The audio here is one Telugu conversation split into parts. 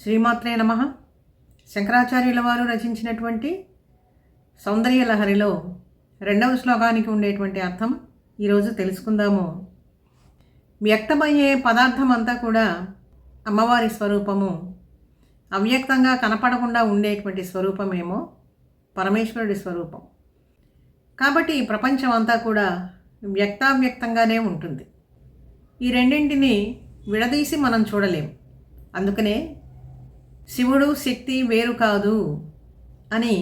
శ్రీమాత్రే నమః. శంకరాచార్యుల వారు రచించినటువంటి సౌందర్య లహరిలో 2వ శ్లోకానికి ఉండేటువంటి అర్థం ఈరోజు తెలుసుకుందాము. వ్యక్తమయ్యే పదార్థం అంతా కూడా అమ్మవారి స్వరూపము, అవ్యక్తంగా కనపడకుండా ఉండేటువంటి స్వరూపమేమో పరమేశ్వరుడి స్వరూపం. కాబట్టి ఈ ప్రపంచం అంతా కూడా వ్యక్తావ్యక్తంగానే ఉంటుంది. ఈ రెండింటిని విడదీసి మనం చూడలేం. అందుకనే శివుడు శక్తి వేరు కాదు అని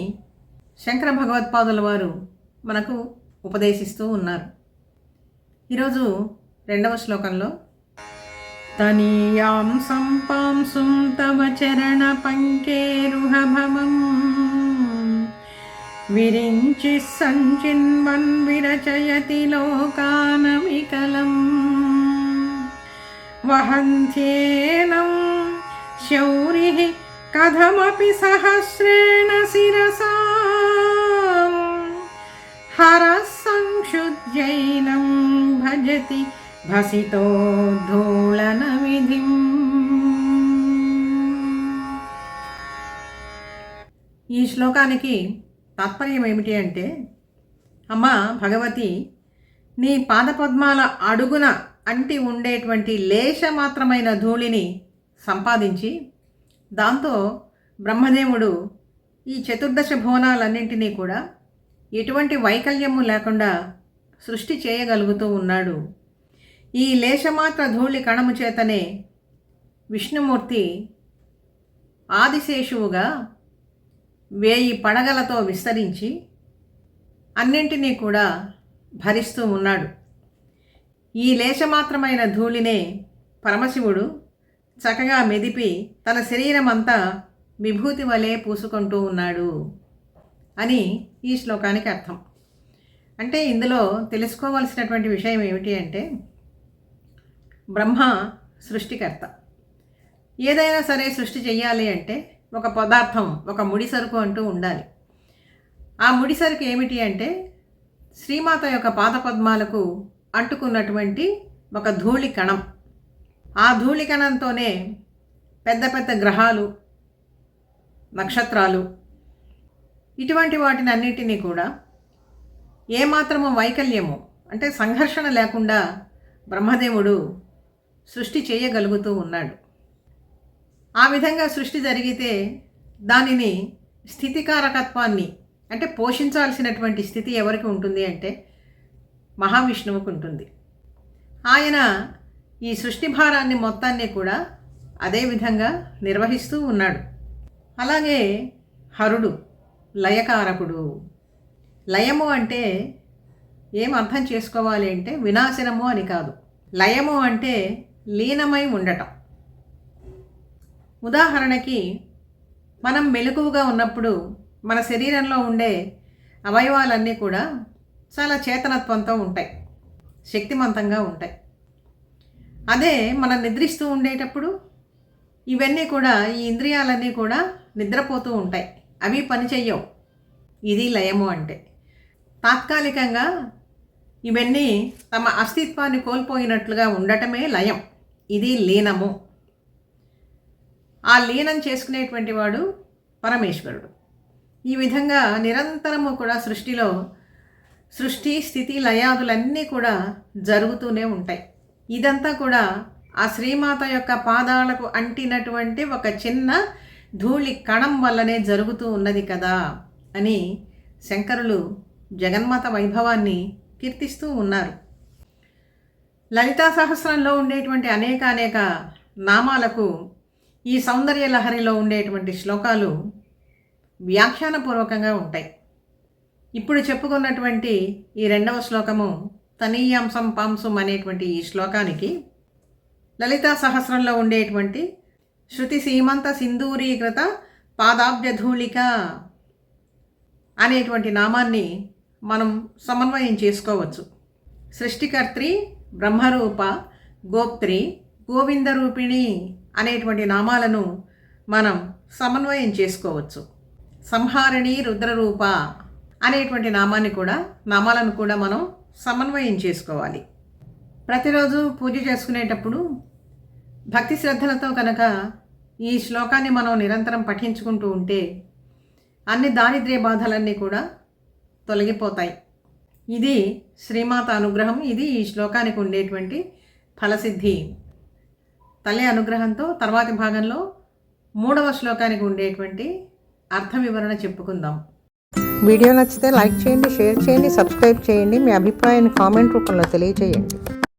శంకర భగవత్పాదుల వారు మనకు ఉపదేశిస్తూ ఉన్నారు. ఈరోజు 2వ శ్లోకంలో తనీయాం సంపాంసుం తవ చరణ పంకేరుహభవం విరించి సంచిన్వన్ విరచయతి లోకానమికలం వహంత్యేనం శౌరిః కథమపి సహస్రేణ శిరసా హరః సంక్షుద్యైనం భజతి భసితోద్ధూళన విధిం. ఈ శ్లోకానికి తాత్పర్యం ఏమిటి అంటే, అమ్మా భగవతి, నీ పాదపద్మాల అడుగున అంటి ఉండేటువంటి లేశమాత్రమైన ధూళిని సంపాదించి దాంతో బ్రహ్మదేవుడు ఈ చతుర్దశ భువనాలన్నింటినీ కూడా ఎటువంటి వైకల్యము లేకుండా సృష్టి చేయగలుగుతూ ఉన్నాడు. ఈ లేశమాత్ర ధూళి కణము చేతనే విష్ణుమూర్తి ఆదిశేషువుగా 1000 పడగలతో విస్తరించి అన్నింటినీ కూడా భరిస్తూ ఉన్నాడు. ఈ లేశమాత్రమైన ధూళినే పరమశివుడు చక్కగా మెదిపి తన శరీరం అంతా విభూతి వలె పూసుకుంటూ ఉన్నాడు అని ఈ శ్లోకానికి అర్థం. అంటే ఇందులో తెలుసుకోవాల్సినటువంటి విషయం ఏమిటి అంటే, బ్రహ్మ సృష్టికర్త. ఏదైనా సరే సృష్టి చెయ్యాలి అంటే ఒక పదార్థం, ఒక ముడి సరుకు అంటూ ఉండాలి. ఆ ముడి సరుకు ఏమిటి అంటే శ్రీమాత యొక్క పాదపద్మాలకు అంటుకున్నటువంటి ఒక ధూళి కణం. ఆ ధూళి కణంతోనే పెద్ద పెద్ద గ్రహాలు, నక్షత్రాలు, ఇటువంటి వాటిని అన్నిటినీ కూడా ఏమాత్రము వైకల్యము అంటే సంఘర్షణ లేకుండా బ్రహ్మదేవుడు సృష్టి చేయగలుగుతూ ఉన్నాడు. ఆ విధంగా సృష్టి జరిగితే దానిని స్థితికారకత్వాన్ని అంటే పోషించాల్సినటువంటి స్థితి ఎవరికి ఉంటుంది అంటే మహావిష్ణువుకు ఉంటుంది. ఆయన ఈ సృష్టి భారాన్ని మొత్తాన్ని కూడా అదే విధంగా నిర్వహిస్తూ ఉన్నాడు. అలాగే హరుడు లయకారకుడు. లయము అంటే ఏం అర్థం చేసుకోవాలి అంటే వినాశనము అని కాదు. లయము అంటే లీనమై ఉండటం. ఉదాహరణకి మనం మెలకువగా ఉన్నప్పుడు మన శరీరంలో ఉండే అవయవాలన్నీ కూడా చాలా చేతనత్వంతో ఉంటాయి, శక్తిమంతంగా ఉంటాయి. అదే మనం నిద్రిస్తూ ఉండేటప్పుడు ఇవన్నీ కూడా, ఈ ఇంద్రియాలన్నీ కూడా నిద్రపోతూ ఉంటాయి, అవి పనిచెయ్యవు. ఇది లయము అంటే. తాత్కాలికంగా ఇవన్నీ తమ అస్తిత్వాన్ని కోల్పోయినట్లుగా ఉండటమే లయం. ఇది లీనము. ఆ లీనం చేసుకునేటువంటి వాడు పరమేశ్వరుడు. ఈ విధంగా నిరంతరము కూడా సృష్టిలో సృష్టి స్థితి లయాదులన్నీ కూడా జరుగుతూనే ఉంటాయి. ఇదంతా కూడా ఆ శ్రీమాత యొక్క పాదాలకు అంటినటువంటి ఒక చిన్న ధూళి కణం వల్లనే జరుగుతూ ఉన్నది కదా అని శంకరులు జగన్మాత వైభవాన్ని కీర్తిస్తూ ఉన్నారు. లలితా సహస్రంలో ఉండేటువంటి అనేక నామాలకు ఈ సౌందర్య లహరిలో ఉండేటువంటి శ్లోకాలు వ్యాఖ్యానపూర్వకంగా ఉంటాయి. ఇప్పుడు చెప్పుకున్నటువంటి ఈ 2వ శ్లోకము తనీయాంసం పాంసం అనేటువంటి ఈ శ్లోకానికి లలితా సహస్రంలో ఉండేటువంటి శృతి సీమంత సింధూరీకృత పాదాబ్జధూళిక అనేటువంటి నామాన్ని మనం సమన్వయం చేసుకోవచ్చు. సృష్టికర్త్రి బ్రహ్మరూప గోప్త్రి గోవిందరూపిణి అనేటువంటి నామాలను మనం సమన్వయం చేసుకోవచ్చు. సంహారిణి రుద్రరూప అనేటువంటి నామాలను కూడా మనం సమన్వయం చేసుకోవాలి. ప్రతిరోజు పూజ చేసుకునేటప్పుడు భక్తి శ్రద్ధలతో కనుక ఈ శ్లోకాన్ని మనం నిరంతరం పఠించుకుంటూ ఉంటే అన్ని దారిద్ర్య బాధలన్నీ కూడా తొలగిపోతాయి. ఇది శ్రీమాత అనుగ్రహం. ఇది ఈ శ్లోకానికి ఉండేటువంటి ఫలసిద్ధి. తల్లి అనుగ్రహంతో తర్వాతి భాగంలో 3వ శ్లోకానికి ఉండేటువంటి అర్థ వివరణ చెప్పుకుందాం. వీడియో నచ్చితే లైక్ చేయండి, షేర్ చేయండి, సబ్స్క్రైబ్ చేయండి. మీ అభిప్రాయాన్ని కామెంట్ రూపంలో తెలియజేయండి.